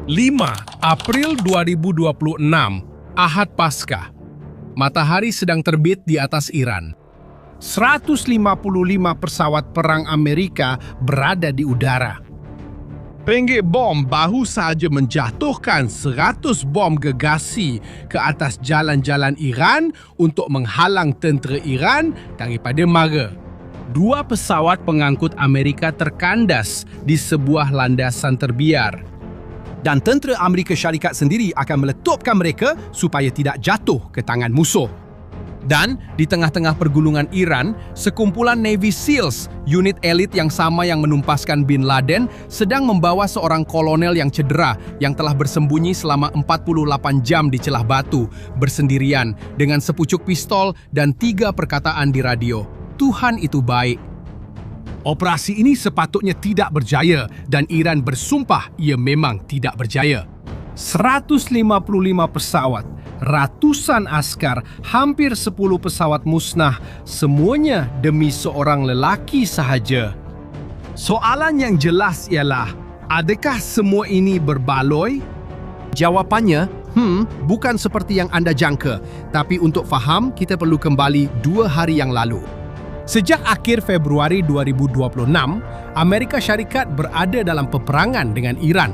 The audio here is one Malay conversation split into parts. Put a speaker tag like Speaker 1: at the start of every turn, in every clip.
Speaker 1: 5 April 2026, Ahad Paskah. Matahari sedang terbit di atas Iran.
Speaker 2: 155 pesawat perang Amerika berada di udara.
Speaker 1: Penggek bom baru sahaja menjatuhkan 100 bom gegasi ke atas jalan-jalan Iran untuk menghalang tentera Iran daripada mara. 2 pesawat pengangkut Amerika terkandas di sebuah landasan terbiar.
Speaker 3: Dan tentera Amerika Syarikat sendiri akan meletupkan mereka supaya tidak jatuh ke tangan musuh.
Speaker 4: Dan di tengah-tengah pergulungan Iran, sekumpulan Navy SEALs, unit elit yang sama yang menumpaskan Bin Laden, sedang membawa seorang kolonel yang cedera yang telah bersembunyi selama 48 jam di celah batu, bersendirian dengan sepucuk pistol dan 3 perkataan di radio. Tuhan itu baik.
Speaker 2: Operasi ini sepatutnya tidak berjaya dan Iran bersumpah ia memang tidak berjaya. 155 pesawat, ratusan askar, hampir 10 pesawat musnah, semuanya demi seorang lelaki sahaja. Soalan yang jelas ialah, adakah semua ini berbaloi?
Speaker 3: Jawapannya, bukan seperti yang anda jangka. Tapi untuk faham, kita perlu kembali 2 hari yang lalu.
Speaker 2: Sejak akhir Februari 2026, Amerika Syarikat berada dalam peperangan dengan Iran.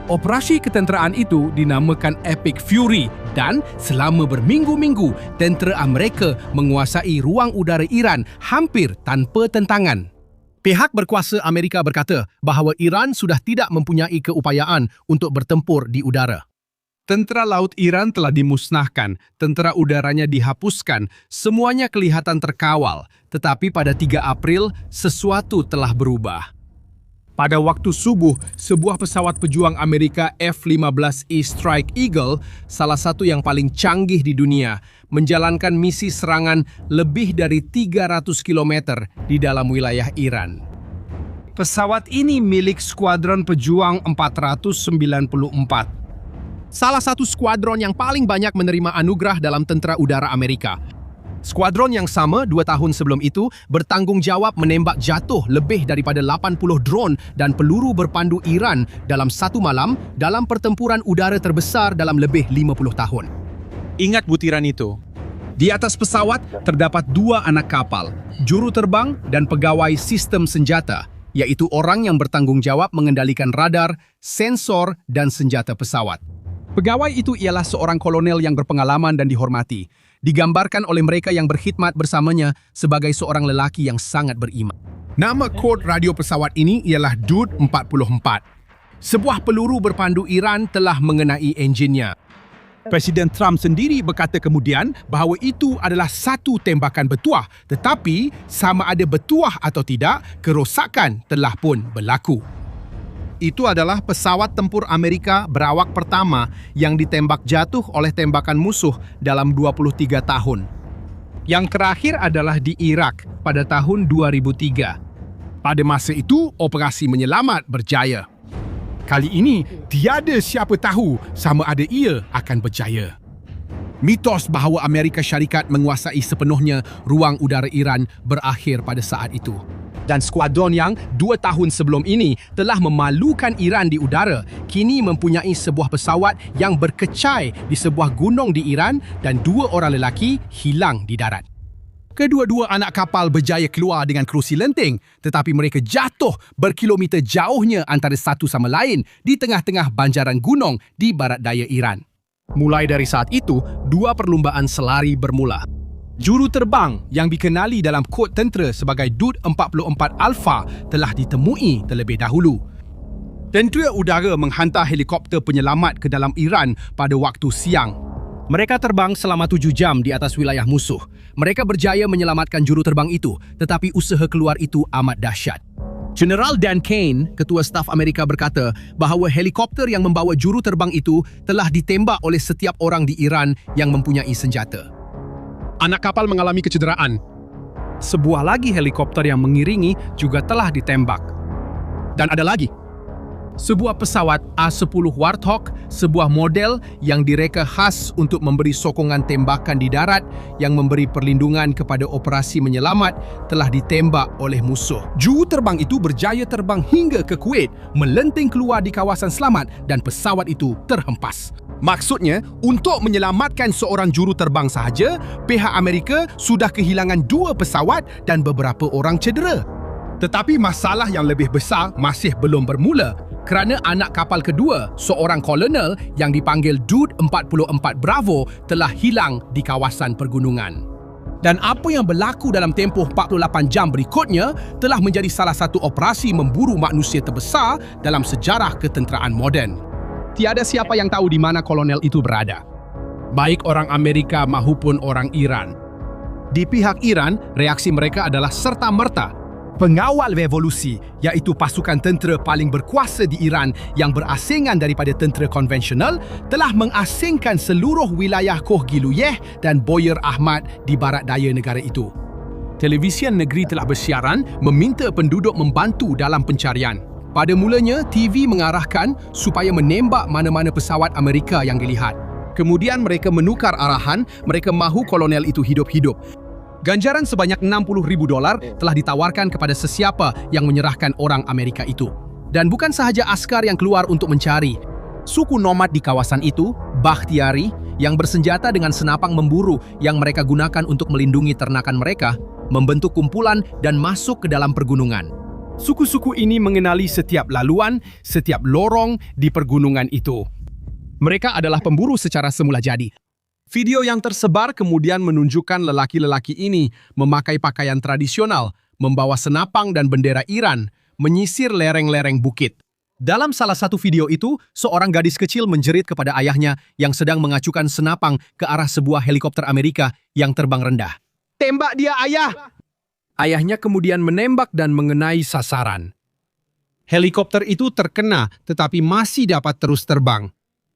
Speaker 2: Operasi ketenteraan itu dinamakan Epic Fury dan selama berminggu-minggu, tentera Amerika menguasai ruang udara Iran hampir tanpa tentangan.
Speaker 3: Pihak berkuasa Amerika berkata bahawa Iran sudah tidak mempunyai keupayaan untuk bertempur di udara.
Speaker 1: Tentera laut Iran telah dimusnahkan, tentera udaranya dihapuskan, semuanya kelihatan terkawal. Tetapi pada 3 April, sesuatu telah berubah. Pada waktu subuh, sebuah pesawat pejuang Amerika F-15E Strike Eagle, salah satu yang paling canggih di dunia, menjalankan misi serangan lebih dari 300 km di dalam wilayah Iran.
Speaker 2: Pesawat ini milik Skuadron Pejuang 494.
Speaker 3: Salah satu skuadron yang paling banyak menerima anugerah dalam tentera udara Amerika. Skuadron yang sama 2 tahun sebelum itu bertanggung jawab menembak jatuh lebih daripada 80 drone dan peluru berpandu Iran dalam satu malam dalam pertempuran udara terbesar dalam lebih 50 tahun.
Speaker 1: Ingat butiran itu. Di atas pesawat terdapat 2 anak kapal, juru terbang dan pegawai sistem senjata, yaitu orang yang bertanggung jawab mengendalikan radar, sensor dan senjata pesawat. Pegawai itu ialah seorang kolonel yang berpengalaman dan dihormati, digambarkan oleh mereka yang berkhidmat bersamanya sebagai seorang lelaki yang sangat beriman.
Speaker 2: Nama kod radio pesawat ini ialah DUD 44. Sebuah peluru berpandu Iran telah mengenai enjinnya.
Speaker 3: Presiden Trump sendiri berkata kemudian bahawa itu adalah satu tembakan bertuah, tetapi sama ada bertuah atau tidak, kerosakan telah pun berlaku. Itu adalah pesawat tempur Amerika berawak pertama yang ditembak jatuh oleh tembakan musuh dalam 23 tahun.
Speaker 1: Yang terakhir adalah di Irak pada tahun 2003.
Speaker 2: Pada masa itu, operasi menyelamat berjaya. Kali ini, tiada siapa tahu sama ada ia akan berjaya.
Speaker 3: Mitos bahawa Amerika Syarikat menguasai sepenuhnya ruang udara Iran berakhir pada saat itu. Dan skuadron yang 2 tahun sebelum ini telah memalukan Iran di udara, kini mempunyai sebuah pesawat yang berkecai di sebuah gunung di Iran dan 2 orang lelaki hilang di darat. Kedua-dua anak kapal berjaya keluar dengan kerusi lenting, tetapi mereka jatuh berkilometer jauhnya antara satu sama lain di tengah-tengah banjaran gunung di barat daya Iran. Mulai dari saat itu, 2 perlumbaan selari bermula. Juru terbang yang dikenali dalam kod tentera sebagai DUD 44 Alpha telah ditemui terlebih dahulu. Tentera udara menghantar helikopter penyelamat ke dalam Iran pada waktu siang. Mereka terbang selama 7 jam di atas wilayah musuh. Mereka berjaya menyelamatkan juru terbang itu, tetapi usaha keluar itu amat dahsyat. General Dan Kane, ketua staf Amerika berkata bahawa helikopter yang membawa juru terbang itu telah ditembak oleh setiap orang di Iran yang mempunyai senjata.
Speaker 1: Anak kapal mengalami kecederaan. Sebuah lagi helikopter yang mengiringi juga telah ditembak.
Speaker 3: Dan ada lagi. Sebuah pesawat A-10 Warthog, sebuah model yang direka khas untuk memberi sokongan tembakan di darat yang memberi perlindungan kepada operasi menyelamat, telah ditembak oleh musuh. Juru terbang itu berjaya terbang hingga ke Kuwait, melenting keluar di kawasan selamat dan pesawat itu terhempas. Maksudnya, untuk menyelamatkan seorang juru terbang sahaja, pihak Amerika sudah kehilangan 2 pesawat dan beberapa orang cedera. Tetapi masalah yang lebih besar masih belum bermula kerana anak kapal kedua, seorang kolonel yang dipanggil Dude 44 Bravo, telah hilang di kawasan pergunungan. Dan apa yang berlaku dalam tempoh 48 jam berikutnya telah menjadi salah satu operasi memburu manusia terbesar dalam sejarah ketenteraan moden. Tiada siapa yang tahu di mana kolonel itu berada, baik orang Amerika maupun orang Iran. Di pihak Iran, reaksi mereka adalah serta-merta. Pengawal revolusi, iaitu pasukan tentera paling berkuasa di Iran yang berasingan daripada tentera konvensional, telah mengasingkan seluruh wilayah Koh Giluyeh dan Boyer Ahmad di barat daya negara itu. Televisyen negeri telah bersiaran meminta penduduk membantu dalam pencarian. Pada mulanya, TV mengarahkan supaya menembak mana-mana pesawat Amerika yang dilihat. Kemudian mereka menukar arahan, mereka mahu kolonel itu hidup-hidup. Ganjaran sebanyak $60,000 telah ditawarkan kepada sesiapa yang menyerahkan orang Amerika itu. Dan bukan sahaja askar yang keluar untuk mencari. Suku nomad di kawasan itu, Bakhtiari, yang bersenjata dengan senapang memburu yang mereka gunakan untuk melindungi ternakan mereka, membentuk kumpulan dan masuk ke dalam pergunungan. Suku-suku ini mengenali setiap laluan, setiap lorong di pergunungan itu. Mereka adalah pemburu secara semula jadi. Video yang tersebar kemudian menunjukkan lelaki-lelaki ini memakai pakaian tradisional, membawa senapang dan bendera Iran, menyisir lereng-lereng bukit. Dalam salah satu video itu, seorang gadis kecil menjerit kepada ayahnya yang sedang mengacukan senapang ke arah sebuah helikopter Amerika yang terbang rendah. "Tembak dia, ayah!" Ayahnya kemudian menembak dan mengenai sasaran. Helikopter itu terkena tetapi masih dapat terus terbang.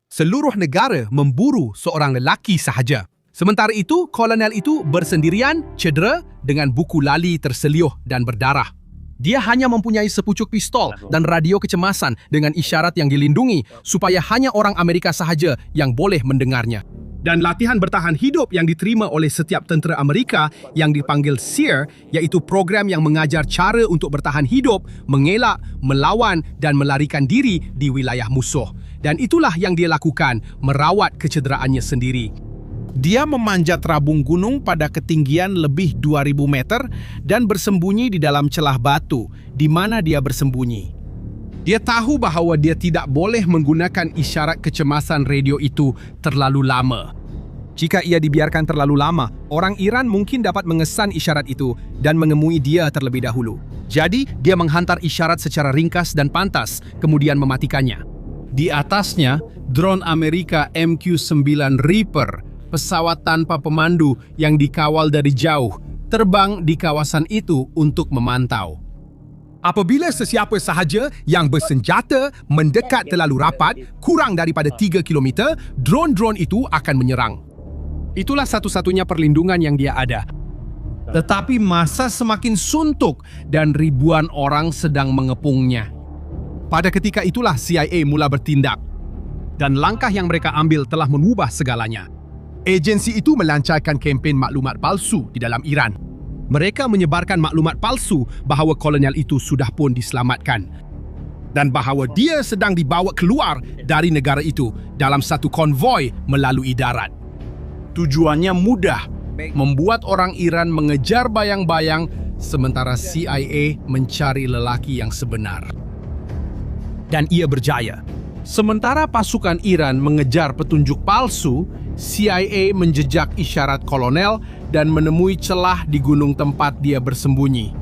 Speaker 3: Seluruh negara memburu seorang lelaki sahaja. Sementara itu, kolonel itu bersendirian, cedera, dengan buku lali terseliuh dan berdarah. Dia hanya mempunyai sepucuk pistol dan radio kecemasan dengan isyarat yang dilindungi supaya hanya orang Amerika sahaja yang boleh mendengarnya. Dan latihan bertahan hidup yang diterima oleh setiap tentera Amerika yang dipanggil SEER, iaitu program yang mengajar cara untuk bertahan hidup, mengelak, melawan dan melarikan diri di wilayah musuh. Dan itulah yang dia lakukan, merawat kecederaannya sendiri. Dia memanjat rabung gunung pada ketinggian lebih 2.000 meter dan bersembunyi di dalam celah batu di mana dia bersembunyi. Dia tahu bahawa dia tidak boleh menggunakan isyarat kecemasan radio itu terlalu lama. Jika ia dibiarkan terlalu lama, orang Iran mungkin dapat mengesan isyarat itu dan menemui dia terlebih dahulu. Jadi, dia menghantar isyarat secara ringkas dan pantas, kemudian mematikannya. Di atasnya, drone Amerika MQ-9 Reaper, pesawat tanpa pemandu yang dikawal dari jauh, terbang di kawasan itu untuk memantau. Apabila sesiapa sahaja yang bersenjata mendekat terlalu rapat, kurang daripada 3 km, drone-drone itu akan menyerang. Itulah satu-satunya perlindungan yang dia ada. Tetapi masa semakin suntuk dan ribuan orang sedang mengepungnya. Pada ketika itulah CIA mula bertindak. Dan langkah yang mereka ambil telah mengubah segalanya. Agensi itu melancarkan kempen maklumat palsu di dalam Iran. Mereka menyebarkan maklumat palsu bahawa kolonel itu sudah pun diselamatkan. Dan bahawa dia sedang dibawa keluar dari negara itu dalam satu konvoi melalui darat. Tujuannya mudah, membuat orang Iran mengejar bayang-bayang sementara CIA mencari lelaki yang sebenar. Dan ia berjaya. Sementara pasukan Iran mengejar petunjuk palsu, CIA menjejak isyarat kolonel dan menemui celah di gunung tempat dia bersembunyi.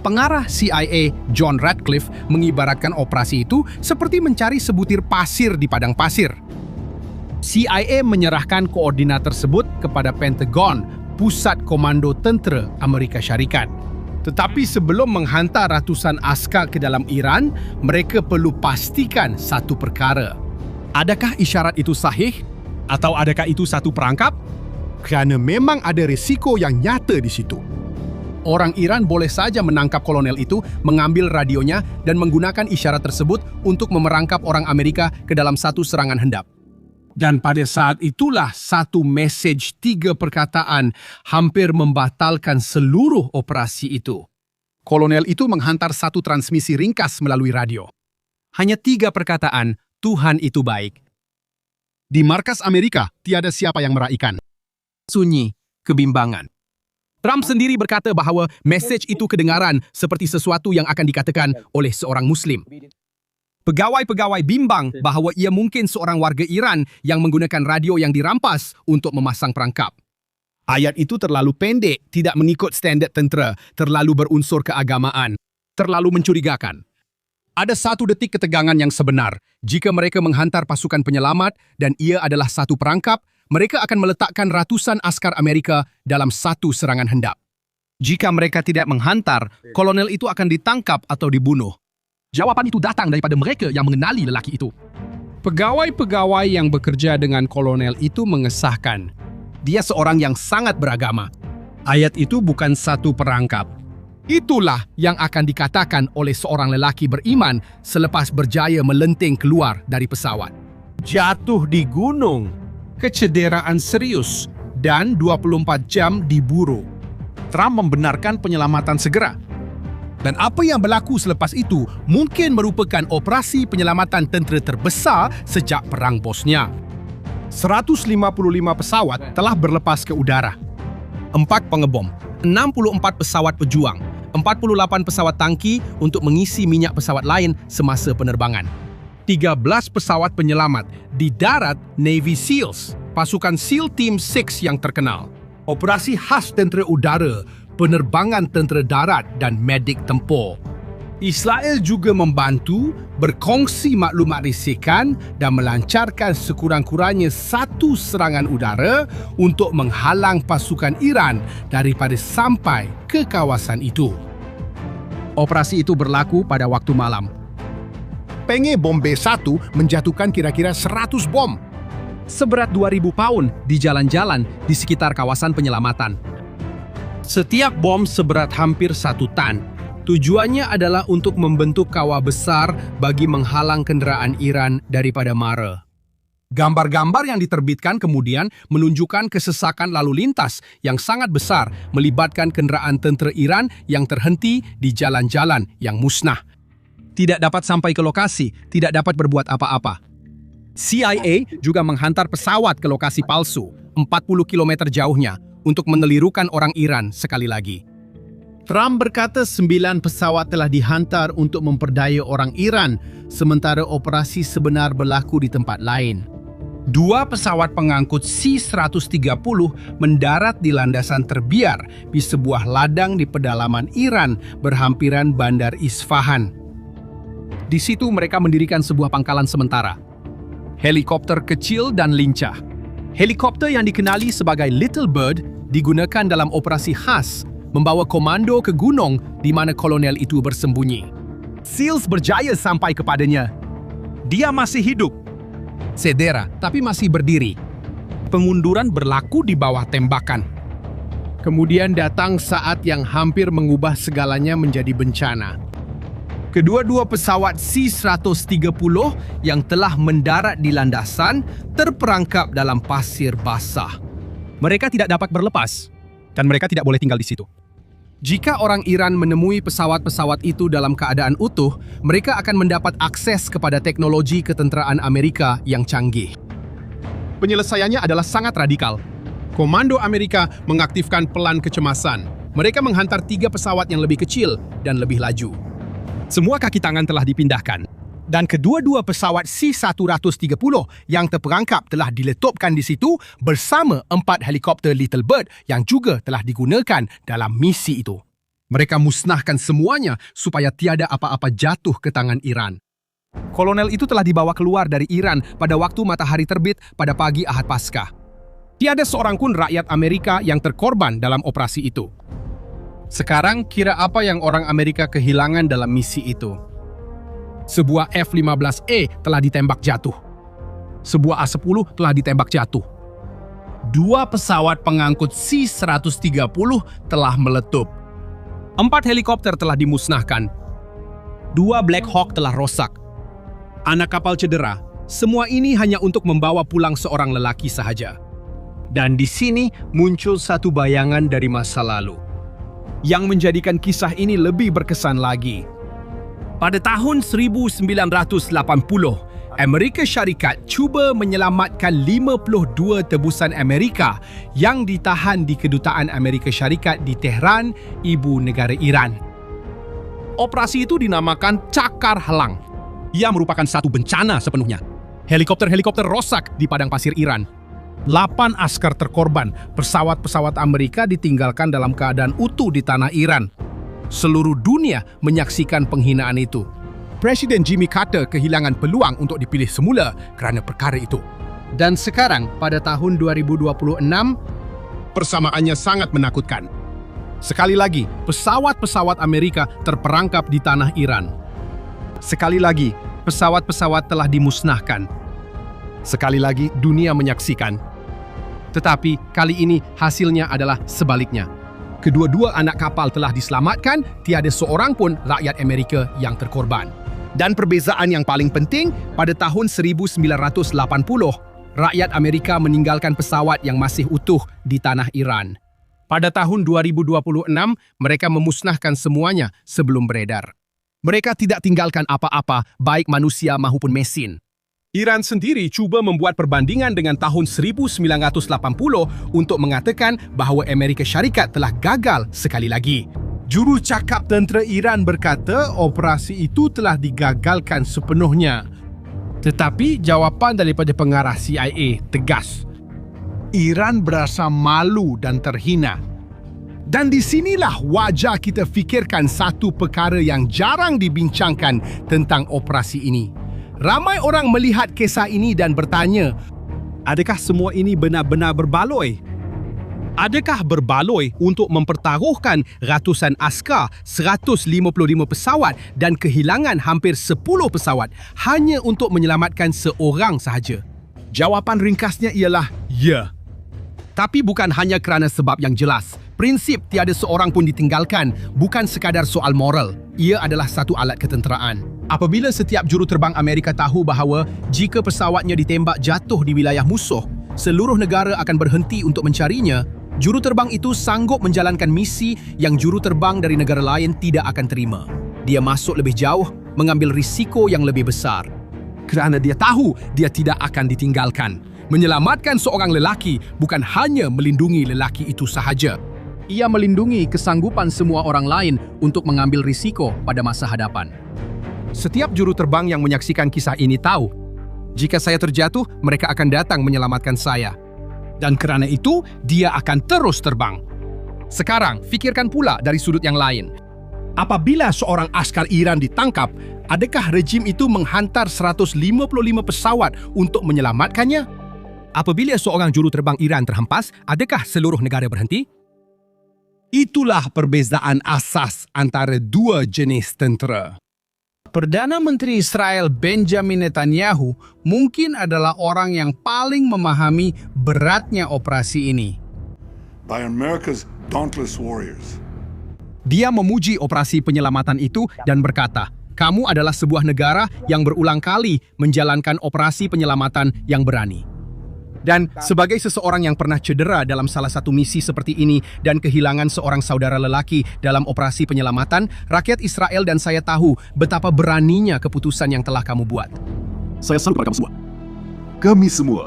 Speaker 3: Pengarah CIA John Radcliffe mengibaratkan operasi itu seperti mencari sebutir pasir di padang pasir. CIA menyerahkan koordinat tersebut kepada Pentagon, Pusat Komando Tentera Amerika Syarikat. Tetapi sebelum menghantar ratusan askar ke dalam Iran, mereka perlu pastikan satu perkara. Adakah isyarat itu sahih? Atau adakah itu satu perangkap? Kerana memang ada risiko yang nyata di situ.
Speaker 1: Orang Iran boleh saja menangkap kolonel itu, mengambil radionya, dan menggunakan isyarat tersebut untuk memerangkap orang Amerika ke dalam satu serangan hendap. Dan pada saat itulah satu message 3 perkataan hampir membatalkan seluruh operasi itu.
Speaker 3: Kolonel itu menghantar satu transmisi ringkas melalui radio.
Speaker 1: Hanya 3 perkataan, Tuhan itu baik.
Speaker 3: Di markas Amerika, tiada siapa yang meraihkan.
Speaker 1: Sunyi, kebimbangan. Trump sendiri berkata bahwa message itu kedengaran seperti sesuatu yang akan dikatakan oleh seorang Muslim. Pegawai-pegawai bimbang bahawa ia mungkin seorang warga Iran yang menggunakan radio yang dirampas untuk memasang perangkap.
Speaker 3: Ayat itu terlalu pendek, tidak mengikut standard tentera, terlalu berunsur keagamaan, terlalu mencurigakan. Ada 1 detik ketegangan yang sebenar. Jika mereka menghantar pasukan penyelamat dan ia adalah satu perangkap, mereka akan meletakkan ratusan askar Amerika dalam satu serangan hendap. Jika mereka tidak menghantar, kolonel itu akan ditangkap atau dibunuh. Jawaban itu datang daripada mereka yang mengenali lelaki itu. Pegawai-pegawai yang bekerja dengan kolonel itu mengesahkan. Dia seorang yang sangat beragama. Ayat itu bukan satu perangkap. Itulah yang akan dikatakan oleh seorang lelaki beriman selepas berjaya melenting keluar dari pesawat. Jatuh di gunung, kecederaan serius, dan 24 jam diburu. Trump membenarkan penyelamatan segera. Dan apa yang berlaku selepas itu mungkin merupakan operasi penyelamatan tentera terbesar sejak Perang Bosnia. 155 pesawat telah berlepas ke udara. 4 pengebom, 64 pesawat pejuang, 48 pesawat tangki untuk mengisi minyak pesawat lain semasa penerbangan. 13 pesawat penyelamat di darat Navy SEALs, pasukan SEAL Team 6 yang terkenal. Operasi khas tentera udara, penerbangan tentera darat dan medik tempur. Israel juga membantu berkongsi maklumat risikan dan melancarkan sekurang-kurangnya 1 serangan udara untuk menghalang pasukan Iran daripada sampai ke kawasan itu. Operasi itu berlaku pada waktu malam. Penge bom B1 menjatuhkan kira-kira 100 bom.
Speaker 1: Seberat 2.000 paun di jalan-jalan di sekitar kawasan penyelamatan. Setiap bom seberat hampir 1 tan. Tujuannya adalah untuk membentuk kawah besar bagi menghalang kenderaan Iran daripada mara. Gambar-gambar yang diterbitkan kemudian menunjukkan kesesakan lalu lintas yang sangat besar melibatkan kenderaan tentera Iran yang terhenti di jalan-jalan yang musnah. Tidak dapat sampai ke lokasi, tidak dapat berbuat apa-apa. CIA juga menghantar pesawat ke lokasi palsu, 40 km jauhnya, untuk menelirukan orang Iran sekali lagi. Trump berkata 9 pesawat telah dihantar untuk memperdaya orang Iran, sementara operasi sebenar berlaku di tempat lain. 2 pesawat pengangkut C-130 mendarat di landasan terbiar di sebuah ladang di pedalaman Iran berhampiran bandar Isfahan. Di situ mereka mendirikan sebuah pangkalan sementara. Helikopter kecil dan lincah. Helikopter yang dikenali sebagai Little Bird digunakan dalam operasi khas membawa komando ke gunung di mana kolonel itu bersembunyi. SEALs berjaya sampai kepadanya. Dia masih hidup. Cedera, tapi masih berdiri. Pengunduran berlaku di bawah tembakan. Kemudian datang saat yang hampir mengubah segalanya menjadi bencana. Kedua-dua pesawat C-130 yang telah mendarat di landasan terperangkap dalam pasir basah. Mereka tidak dapat berlepas, dan mereka tidak boleh tinggal di situ. Jika orang Iran menemui pesawat-pesawat itu dalam keadaan utuh, mereka akan mendapat akses kepada teknologi ketenteraan Amerika yang canggih. Penyelesaiannya adalah sangat radikal. Komando Amerika mengaktifkan pelan kecemasan. Mereka menghantar 3 pesawat yang lebih kecil dan lebih laju. Semua kaki tangan telah dipindahkan. Dan kedua-dua pesawat C-130 yang terperangkap telah diletupkan di situ bersama 4 helikopter Little Bird yang juga telah digunakan dalam misi itu. Mereka musnahkan semuanya supaya tiada apa-apa jatuh ke tangan Iran. Kolonel itu telah dibawa keluar dari Iran pada waktu matahari terbit pada pagi Ahad Paskah. Tiada seorang pun rakyat Amerika yang terkorban dalam operasi itu. Sekarang kira apa yang orang Amerika kehilangan dalam misi itu? Sebuah F-15E telah ditembak jatuh. Sebuah A-10 telah ditembak jatuh. 2 pesawat pengangkut C-130 telah meletup. 4 helikopter telah dimusnahkan. 2 Black Hawk telah rosak. Anak kapal cedera. Semua ini hanya untuk membawa pulang seorang lelaki sahaja. Dan di sini muncul satu bayangan dari masa lalu yang menjadikan kisah ini lebih berkesan lagi. Pada tahun 1980, Amerika Syarikat cuba menyelamatkan 52 tebusan Amerika yang ditahan di Kedutaan Amerika Syarikat di Tehran, ibu negara Iran. Operasi itu dinamakan Cakar Halang. Ia merupakan satu bencana sepenuhnya. Helikopter-helikopter rosak di padang pasir Iran.
Speaker 2: 8 askar terkorban, pesawat-pesawat Amerika ditinggalkan dalam keadaan utuh di tanah Iran. Seluruh dunia menyaksikan penghinaan itu. Presiden Jimmy Carter kehilangan peluang untuk dipilih semula kerana perkara itu.
Speaker 1: Dan sekarang, pada tahun 2026,
Speaker 2: Persamaannya sangat menakutkan. Sekali lagi, pesawat-pesawat Amerika terperangkap di tanah Iran.
Speaker 1: sekali lagi, pesawat-pesawat telah dimusnahkan. Sekali lagi, dunia menyaksikan. Tetapi kali ini hasilnya adalah sebaliknya. Kedua-dua anak kapal telah diselamatkan, tiada seorang pun rakyat Amerika yang terkorban. Dan perbezaan yang paling penting, pada tahun 1980, rakyat Amerika meninggalkan pesawat yang masih utuh di tanah Iran. Pada tahun 2026, mereka memusnahkan semuanya sebelum beredar. Mereka tidak tinggalkan apa-apa, baik manusia maupun mesin. Iran sendiri cuba membuat perbandingan dengan tahun 1980 untuk mengatakan bahawa Amerika Syarikat telah gagal sekali lagi.
Speaker 2: Juru cakap tentera Iran berkata operasi itu telah digagalkan sepenuhnya. Tetapi jawapan daripada pengarah CIA tegas. Iran berasa malu dan terhina. Dan di sinilah wajar kita fikirkan satu perkara yang jarang dibincangkan tentang operasi ini. Ramai orang melihat kisah ini dan bertanya, adakah semua ini benar-benar berbaloi? Adakah berbaloi untuk mempertaruhkan ratusan askar, 155 pesawat dan kehilangan hampir 10 pesawat hanya untuk menyelamatkan seorang sahaja? Jawapan ringkasnya ialah ya. Tapi bukan hanya kerana sebab yang jelas. Prinsip tiada seorang pun ditinggalkan bukan sekadar soal moral. Ia adalah satu alat ketenteraan. Apabila setiap juruterbang Amerika tahu bahawa jika pesawatnya ditembak jatuh di wilayah musuh, seluruh negara akan berhenti untuk mencarinya, juruterbang itu sanggup menjalankan misi yang juruterbang dari negara lain tidak akan terima. Dia masuk lebih jauh, mengambil risiko yang lebih besar. Kerana dia tahu dia tidak akan ditinggalkan. Menyelamatkan seorang lelaki bukan hanya melindungi lelaki itu sahaja. Ia melindungi kesanggupan semua orang lain untuk mengambil risiko pada masa hadapan. Setiap juruterbang yang menyaksikan kisah ini tahu, jika saya terjatuh, mereka akan datang menyelamatkan saya. Dan kerana itu, dia akan terus terbang. Sekarang, fikirkan pula dari sudut yang lain. Apabila seorang askar Iran ditangkap, adakah rejim itu menghantar 155 pesawat untuk menyelamatkannya? Apabila seorang juruterbang Iran terhempas, adakah seluruh negara berhenti? Itulah perbezaan asas antara dua jenis tentera. Perdana Menteri Israel Benjamin Netanyahu mungkin adalah orang yang paling memahami beratnya operasi ini.
Speaker 5: By America's dauntless warriors.
Speaker 1: Dia memuji operasi penyelamatan itu dan berkata, "Kamu adalah sebuah negara yang berulang kali menjalankan operasi penyelamatan yang berani." Dan sebagai seseorang yang pernah cedera dalam salah satu misi seperti ini dan kehilangan seorang saudara lelaki dalam operasi penyelamatan, rakyat Israel dan saya tahu betapa beraninya keputusan yang telah kamu buat.
Speaker 6: Saya salut pada kamu semua. Kami semua.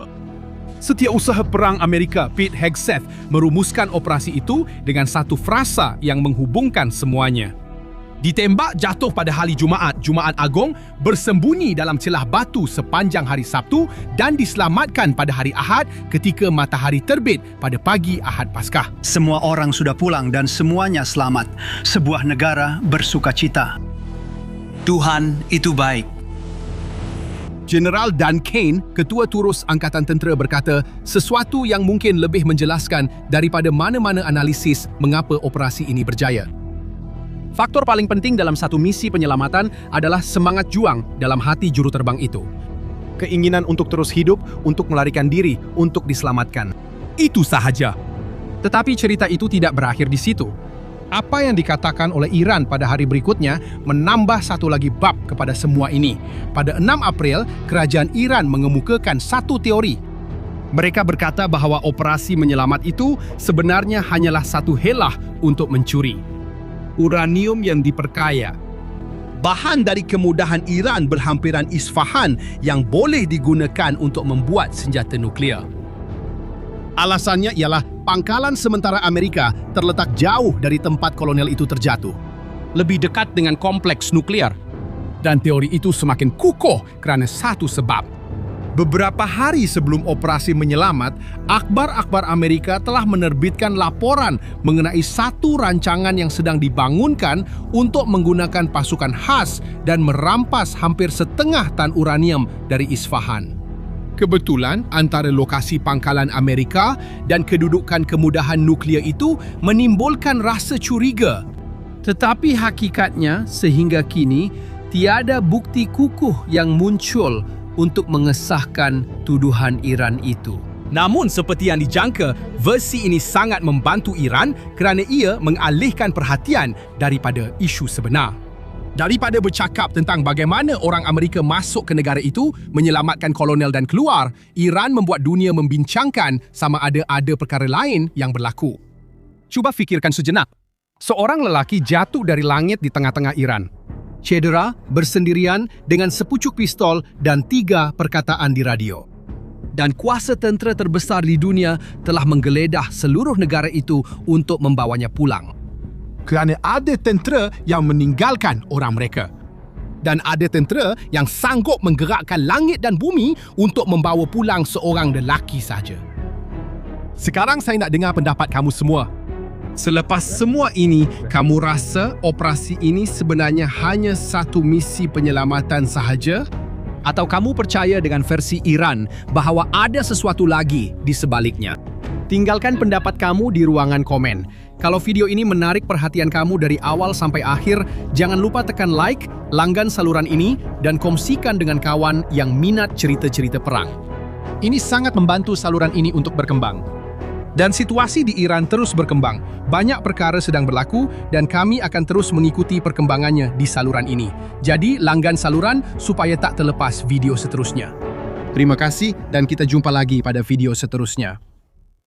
Speaker 2: Setiausaha Perang Amerika Pete Hegseth merumuskan operasi itu dengan satu frasa yang menghubungkan semuanya. Ditembak jatuh pada hari Jumaat Agung, bersembunyi dalam celah batu sepanjang hari Sabtu dan diselamatkan pada hari Ahad ketika matahari terbit pada pagi Ahad Paskah.
Speaker 7: Semua orang sudah pulang dan semuanya selamat. Sebuah negara bersukacita. Tuhan itu baik.
Speaker 1: Jeneral Dan Kane, Ketua Turus Angkatan Tentera berkata, sesuatu yang mungkin lebih menjelaskan daripada mana-mana analisis mengapa operasi ini berjaya. Faktor paling penting dalam satu misi penyelamatan adalah semangat juang dalam hati juruterbang itu. Keinginan untuk terus hidup, untuk melarikan diri, untuk diselamatkan. Itu sahaja. Tetapi cerita itu tidak berakhir di situ.
Speaker 2: Apa yang dikatakan oleh Iran pada hari berikutnya menambah satu lagi bab kepada semua ini. Pada 6 April, kerajaan Iran mengemukakan satu teori.
Speaker 1: Mereka berkata bahwa operasi menyelamat itu sebenarnya hanyalah satu helah untuk mencuri uranium yang diperkaya.
Speaker 3: Bahan dari kemudahan Iran berhampiran Isfahan yang boleh digunakan untuk membuat senjata nuklear. Alasannya ialah pangkalan sementara Amerika terletak jauh dari tempat kolonel itu terjatuh.
Speaker 1: Lebih dekat dengan kompleks nuklear.
Speaker 2: Dan teori itu semakin kukuh kerana satu sebab. Beberapa hari sebelum operasi menyelamat, akhbar-akhbar Amerika telah menerbitkan laporan mengenai satu rancangan yang sedang dibangunkan untuk menggunakan pasukan khas dan merampas hampir setengah tan uranium dari Isfahan. Kebetulan antara lokasi pangkalan Amerika dan kedudukan kemudahan nuklear itu menimbulkan rasa curiga.
Speaker 1: Tetapi hakikatnya sehingga kini tiada bukti kukuh yang muncul untuk mengesahkan tuduhan Iran itu.
Speaker 3: Namun seperti yang dijangka, versi ini sangat membantu Iran kerana ia mengalihkan perhatian daripada isu sebenar. Daripada bercakap tentang bagaimana orang Amerika masuk ke negara itu, menyelamatkan kolonel dan keluar, Iran membuat dunia membincangkan sama ada perkara lain yang berlaku.
Speaker 2: Cuba fikirkan sejenak. Seorang lelaki jatuh dari langit di tengah-tengah Iran. Cedera, bersendirian dengan sepucuk pistol dan 3 perkataan di radio.
Speaker 3: Dan kuasa tentera terbesar di dunia telah menggeledah seluruh negara itu untuk membawanya pulang. Kerana ada tentera yang meninggalkan orang mereka. Dan ada tentera yang sanggup menggerakkan langit dan bumi untuk membawa pulang seorang lelaki saja. Sekarang saya nak dengar pendapat kamu semua. Selepas semua ini, kamu rasa operasi ini sebenarnya hanya satu misi penyelamatan sahaja? Atau kamu percaya dengan versi Iran bahawa ada sesuatu lagi di sebaliknya?
Speaker 1: Tinggalkan pendapat kamu di ruangan komen. Kalau video ini menarik perhatian kamu dari awal sampai akhir, jangan lupa tekan like, langgan saluran ini, dan kongsikan dengan kawan yang minat cerita-cerita perang.
Speaker 2: Ini sangat membantu saluran ini untuk berkembang. Dan situasi di Iran terus berkembang. Banyak perkara sedang berlaku dan kami akan terus mengikuti perkembangannya di saluran ini. Jadi, langgan saluran supaya tak terlepas video seterusnya.
Speaker 1: Terima kasih dan kita jumpa lagi pada video seterusnya.